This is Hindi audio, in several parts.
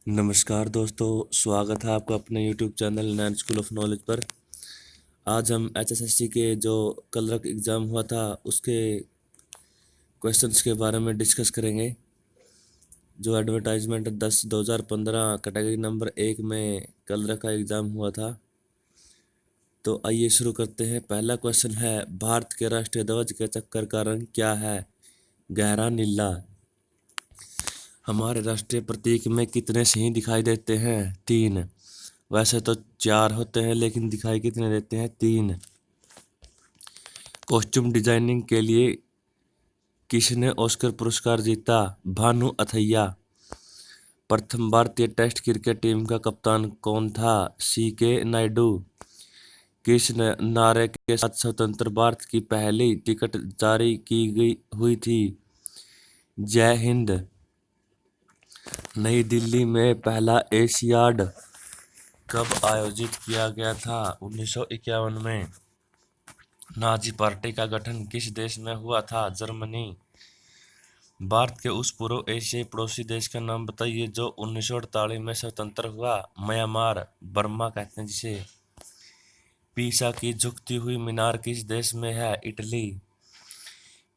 नमस्कार दोस्तों, स्वागत है आपका अपने YouTube चैनल नैन स्कूल ऑफ नॉलेज पर। आज हम HSSC के जो कल तक एग्ज़ाम हुआ था उसके क्वेश्चंस के बारे में डिस्कस करेंगे। जो एडवर्टाइजमेंट 10/2015 कैटेगरी नंबर 1 में कल तक का एग्ज़ाम हुआ था। तो आइए शुरू करते हैं। पहला क्वेश्चन है, भारत के राष्ट्रीय ध्वज के चक्कर का रंग क्या है? गहरा नीला। हमारे राष्ट्रीय प्रतीक में कितने सिंह दिखाई देते हैं? 3। वैसे तो 4 होते हैं लेकिन दिखाई कितने देते हैं? 3। कॉस्ट्यूम डिजाइनिंग के लिए किसने ऑस्कर पुरस्कार जीता? भानु अथैया। प्रथम भारतीय टेस्ट क्रिकेट टीम का कप्तान कौन था? CK नायडू। किस नारे के साथ स्वतंत्र भारत की पहली टिकट जारी की गई हुई थी? जय हिंद। नई दिल्ली में पहला एशियाड कब आयोजित किया गया था? 1951 में। नाजी पार्टी का गठन किस देश में हुआ था? जर्मनी। भारत के उस पूर्व एशियाई पड़ोसी देश का नाम बताइए जो 1948 में स्वतंत्र हुआ। म्यांमार, बर्मा कहते हैं जिसे। पीसा की झुकती हुई मीनार किस देश में है? इटली।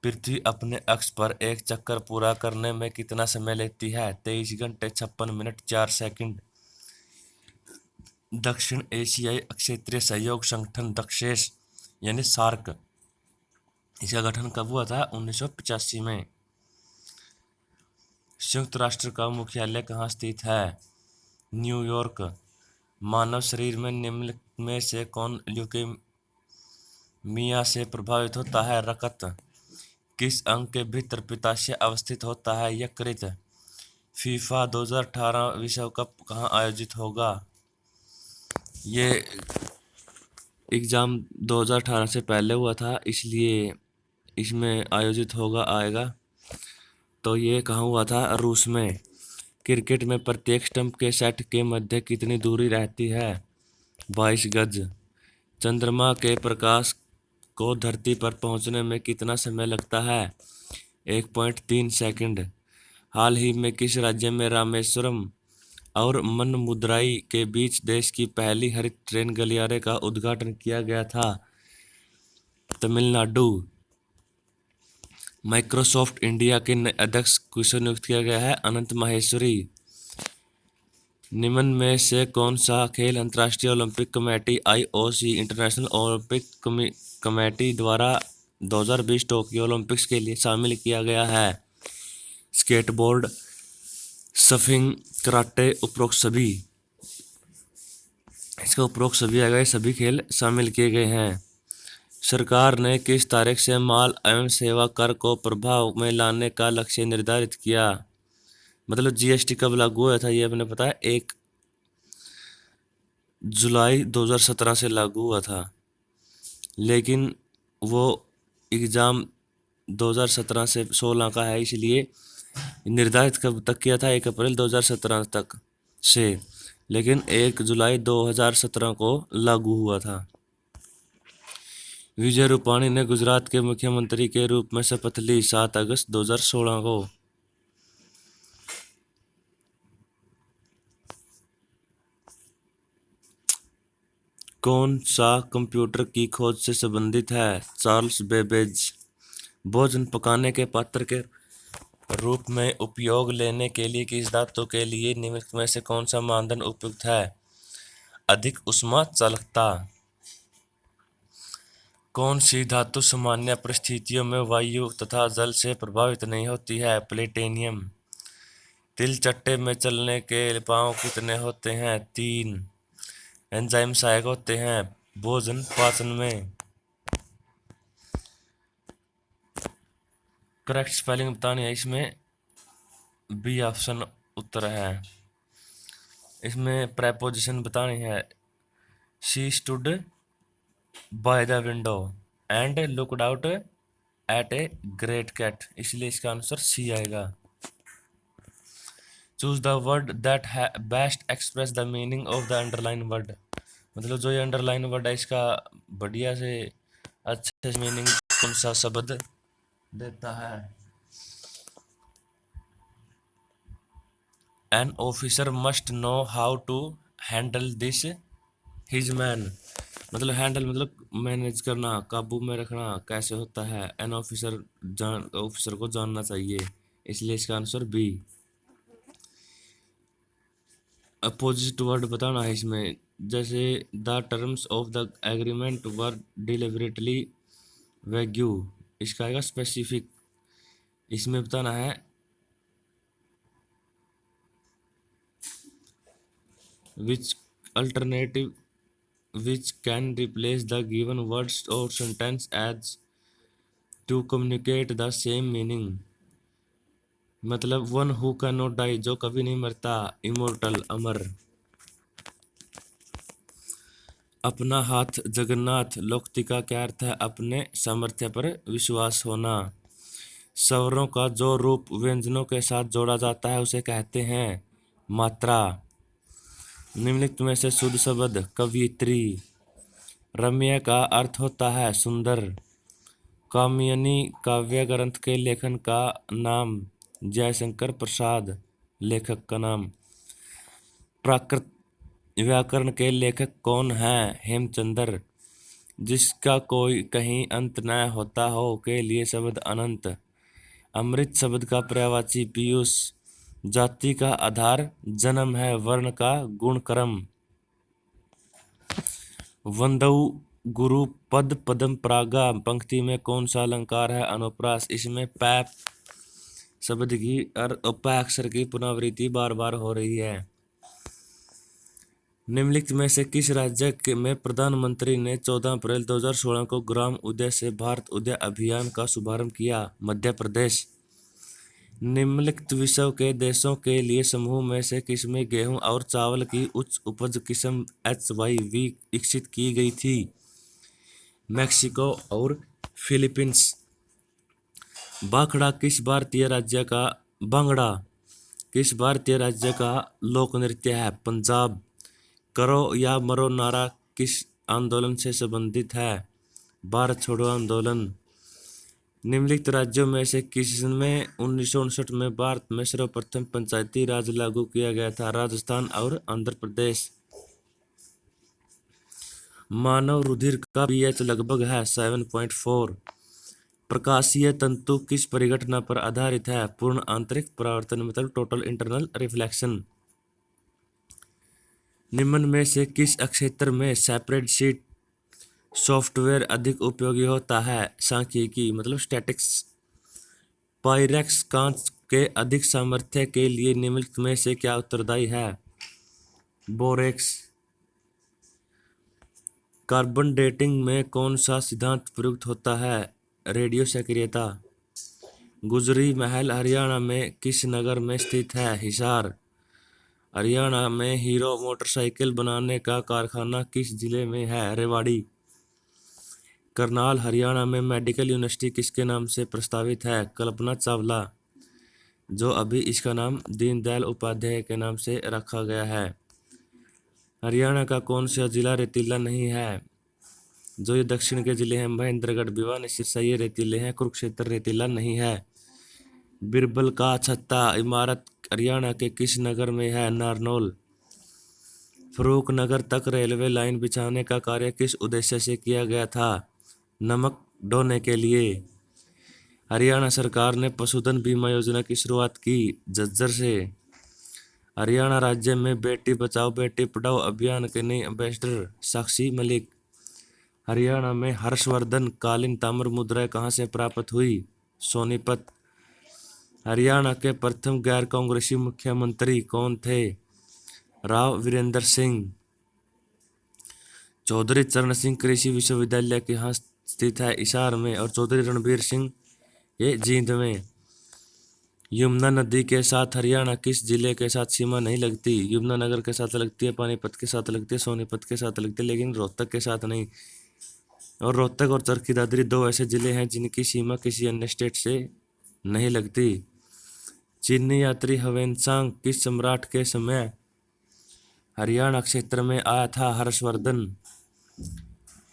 पृथ्वी अपने अक्ष पर एक चक्कर पूरा करने में कितना समय लेती है? 23 घंटे 56 मिनट 4 सेकंड। दक्षिण एशियाई क्षेत्रीय सहयोग संगठन दक्षेस यानी सार्क, इसका गठन कब हुआ था? 1985 में। संयुक्त राष्ट्र का मुख्यालय कहाँ स्थित है? न्यूयॉर्क। मानव शरीर में निम्न में से कौन ल्यूकेमिया से प्रभावित होता है? रक्त। किस अंग के भीतर पित्ताशय अवस्थित होता है? यकृत। फीफा 2018 विश्व कप कहाँ आयोजित होगा? ये एग्ज़ाम 2018 से पहले हुआ था इसलिए इसमें आयोजित आएगा। तो ये कहाँ हुआ था? रूस में। क्रिकेट में प्रत्येक स्टंप के सेट के मध्य कितनी दूरी रहती है? 22 गज। चंद्रमा के प्रकाश को धरती पर पहुंचने में कितना समय लगता है? 1.3 सेकंड। हाल ही में किस राज्य में रामेश्वरम और मनमुदराई के बीच देश की पहली हरित ट्रेन गलियारे का उद्घाटन किया गया था? तमिलनाडु। माइक्रोसॉफ्ट इंडिया के नए अध्यक्ष किसे नियुक्त किया गया है? अनंत माहेश्वरी। निम्न में से कौन सा खेल अंतर्राष्ट्रीय Olympic committee IOC international Olympic committee द्वारा 2020 टोक्यो ओलंपिक्स के लिए शामिल किया गया है? Skateboard, surfing, karate. उपरोक्त सभी। इसका उपरोक्त सभी आ गए, सभी खेल शामिल किए गए हैं। सरकार ने किस तारीख से माल एवं सेवा कर को प्रभाव में लाने का लक्ष्य निर्धारित किया? मतलब GST कब लागू हुआ था ये अपने पता है? 1 जुलाई 2017 से लागू हुआ था, लेकिन वो एग्ज़ाम 2017 से 16 का है इसलिए निर्धारित कब तक किया था? 1 अप्रैल 2017 तक से, लेकिन 1 जुलाई 2017 को लागू हुआ था। विजय रूपाणी ने गुजरात के मुख्यमंत्री के रूप में शपथ ली 7 अगस्त 2016 को। कौन सा कंप्यूटर की खोज से संबंधित है? Charles Babbage. भोजन पकाने के पात्र के रूप में उपयोग लेने के लिए किस धातु के लिए निम्नलिखित में से कौन सा मानदंड उपयुक्त है? अधिक ऊष्मा चालकता। कौन सी धातु सामान्य परिस्थितियों में वायु तथा जल से प्रभावित नहीं होती है? प्लेटिनियम। तिल चट्टे में चलने के पांव कितने होते हैं? 3। एंजाइम सहायक होते हैं भोजन पाचन में। करेक्ट स्पेलिंग बतानी है इसमें, बी ऑप्शन उत्तर है। इसमें प्रेपोजिशन बतानी है। She stood by the window and looked out at a great cat, इसलिए इसका आंसर सी आएगा। Choose the word that best express the meaning of the underline word. मतलब जो ये अंडरलाइन वर्ड है इसका बढ़िया से अच्छे से मीनिंग कौन सा शब्द देता है? An officer must know how to handle this his man. मतलब हैंडल मतलब मैनेज करना, काबू में रखना कैसे होता है। एन ऑफिसर को जानना चाहिए, इसलिए इसका आंसर बी। अपोजिट वर्ड बताना है इसमें, जैसे the terms of the agreement were deliberately wagyu, इसका आएगा स्पेसिफिक। इसमें बताना है विच alternative which can replace the given words or sentence as to communicate the same meaning। मतलब one who can not die, जो कभी नहीं मरता, इमोर्टल अमर। अपना हाथ जगन्नाथ, लोकोक्ति का क्या अर्थ है, अपने सामर्थ्य पर विश्वास होना। स्वरों का जो रूप व्यंजनों के साथ जोड़ा जाता है उसे कहते हैं मात्रा। निम्नलिखित में से शुद्ध शब्द कवियत्री। रम्य का अर्थ होता है सुंदर। कामियनी काव्य ग्रंथ के लेखन का नाम जयशंकर प्रसाद, लेखक का नाम। प्राकृत व्याकरण के लेखक कौन है, हेमचंद्र। जिसका कोई कहीं अंत न होता हो के लिए शब्द अनंत। अमृत शब्द का पर्यायवाची पीयूष। जाति का आधार जन्म है, वर्ण का गुण कर्म। वंदौ गुरु पद पदम परागा, पंक्ति में कौन सा अलंकार है, अनुप्रास। इसमें पैप शब्द की और पै अक्षर की पुनरावृत्ति बार बार हो रही है। निम्नलिखित में से किस राज्य में प्रधानमंत्री ने 14 अप्रैल 2016 को ग्राम उदय से भारत उदय अभियान का शुभारंभ किया, मध्य प्रदेश। निम्नलिखित विश्व के देशों के लिए समूह में से किसमें गेहूं और चावल की उच्च उपज किस्म HYV विकसित की गई थी, मैक्सिको और फिलीपींस। भांगड़ा किस भारतीय राज्य का लोक नृत्य है, पंजाब। करो या मरो नारा किस आंदोलन से संबंधित है, भारत छोड़ो आंदोलन। निम्नलिखित राज्यों में से किसमें 1959 में भारत में सर्वप्रथम पंचायती राज लागू किया गया था, राजस्थान और आंध्र प्रदेश। मानव रुधिर का pH लगभग है 7.4। प्रकाशीय तंतु किस परिघटना पर आधारित है, पूर्ण आंतरिक परावर्तन, मतलब टोटल इंटरनल रिफ्लेक्शन। निम्न में से किस क्षेत्र में स्प्रेडशीट सॉफ्टवेयर अधिक उपयोगी होता है, सांख्यिकी, मतलब स्टैटिक्स। पाइरेक्स कांच के अधिक सामर्थ्य के लिए निम्नलिखित में से क्या उत्तरदायी है, बोरेक्स। कार्बन डेटिंग में कौन सा सिद्धांत प्रयुक्त होता है, रेडियो सक्रियता। गुजरी महल हरियाणा में किस नगर में स्थित है, हिसार। हरियाणा में हीरो मोटरसाइकिल बनाने का कारखाना किस जिले में है, रेवाड़ी। करनाल हरियाणा में मेडिकल यूनिवर्सिटी किसके नाम से प्रस्तावित है, कल्पना चावला, जो अभी इसका नाम दीनदयाल उपाध्याय के नाम से रखा गया है। हरियाणा का कौन सा जिला रेतीला नहीं है, जो ये दक्षिण के जिले हैं महेंद्रगढ़, भिवानी, सिरसा, ये रेतीले हैं, कुरुक्षेत्र रेतीला नहीं है। बिरबल का छत्ता इमारत हरियाणा के किस नगर में है, नारनौल। फरूखनगर तक रेलवे लाइन बिछाने का कार्य किस उद्देश्य से किया गया था, नमक ढोने के लिए। हरियाणा सरकार ने पशुधन बीमा योजना की शुरुआत की, झज्जर से। हरियाणा राज्य में बेटी बचाओ बेटी पढ़ाओ अभियान के नए एम्बेसडर साक्षी मलिक। हरियाणा में हर्षवर्धन कालीन ताम्र मुद्रा कहाँ से प्राप्त हुई, सोनीपत। हरियाणा के प्रथम गैर कांग्रेसी मुख्यमंत्री कौन थे, राव वीरेंद्र सिंह। चौधरी चरण सिंह कृषि विश्वविद्यालय कहाँ स्थित है, हिसार में, और चौधरी रणबीर सिंह ये जींद में। यमुना नदी के साथ हरियाणा किस जिले के साथ सीमा नहीं लगती, यमुनानगर के साथ लगती है, पानीपत के साथ लगती है, सोनीपत के साथ लगती है, लेकिन रोहतक के साथ नहीं। और रोहतक और चरखी दादरी दो ऐसे जिले हैं जिनकी सीमा किसी अन्य स्टेट से नहीं लगती। चीनी यात्री ह्वेनसांग किस सम्राट के समय हरियाणा क्षेत्र में आया था, हर्षवर्धन।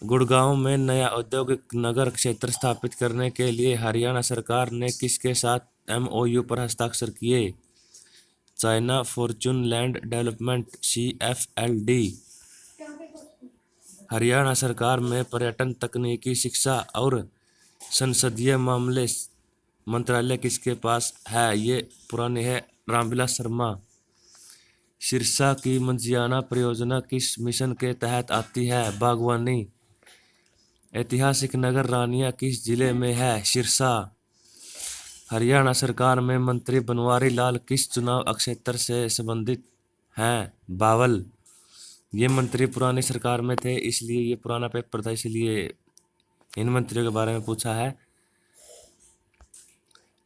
गुड़गांव में नया औद्योगिक नगर क्षेत्र स्थापित करने के लिए हरियाणा सरकार ने किसके साथ MOU पर हस्ताक्षर किए, China Fortune land development CFLD। Haryana सरकार में पर्यटन, तकनीकी शिक्षा और संसदीय मामले मंत्रालय किसके पास है? ये पुरानी है, रामविलास शर्मा। सिरसा की मंझियाना परियोजना किस मिशन के तहत आती है? बागवानी। ऐतिहासिक नगर रानिया किस जिले में है? सिरसा। हरियाणा सरकार में मंत्री बनवारी लाल किस चुनाव क्षेत्र से संबंधित हैं? बावल। ये मंत्री पुरानी सरकार में थे, इसलिए ये पुराना पेपर था, इसलिए इन मंत्रियों के बारे में पूछा है।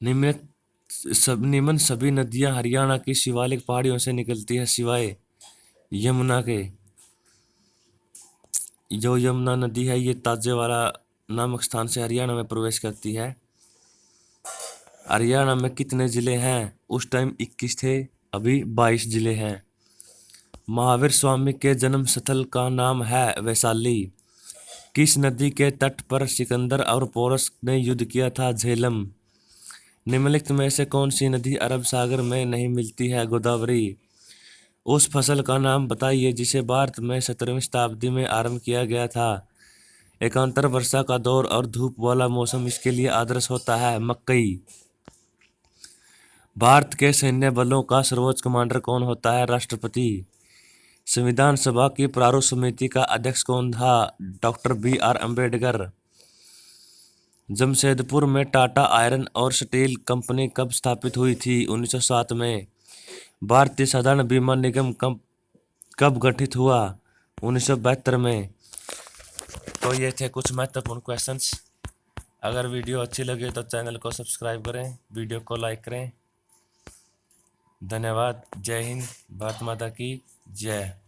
निम्न सभी नदियां हरियाणा की शिवालिक पहाड़ियों से निकलती है सिवाय यमुना के। जो यमुना नदी है ये ताजेवाला नामक स्थान से हरियाणा में प्रवेश करती है। हरियाणा में कितने जिले हैं? उस टाइम 21 थे, अभी 22 जिले हैं। महावीर स्वामी के जन्म स्थल का नाम है वैशाली। किस नदी के तट पर सिकंदर और पोरस ने युद्ध किया था? झेलम। निम्नलिखित में से कौन सी नदी अरब सागर में नहीं मिलती है? गोदावरी। उस फसल का नाम बताइए जिसे भारत में 17वीं शताब्दी में आरंभ किया गया था। एकांतर वर्षा का दौर और धूप वाला मौसम इसके लिए आदर्श होता है। मकई। भारत के सैन्य बलों का सर्वोच्च कमांडर कौन होता है? राष्ट्रपति। संविधान सभा की प्रारूप समिति का अध्यक्ष कौन था? Doctor BR Ambedkar. जमशेदपुर में टाटा आयरन और स्टील कंपनी कब स्थापित हुई थी? 1907 में। भारतीय साधारण बीमा निगम कब गठित हुआ? 1972 में। तो ये थे कुछ महत्वपूर्ण क्वेश्चंस। अगर वीडियो अच्छी लगे तो चैनल को सब्सक्राइब करें, वीडियो को लाइक करें। धन्यवाद। जय हिंद, भारत माता की जय।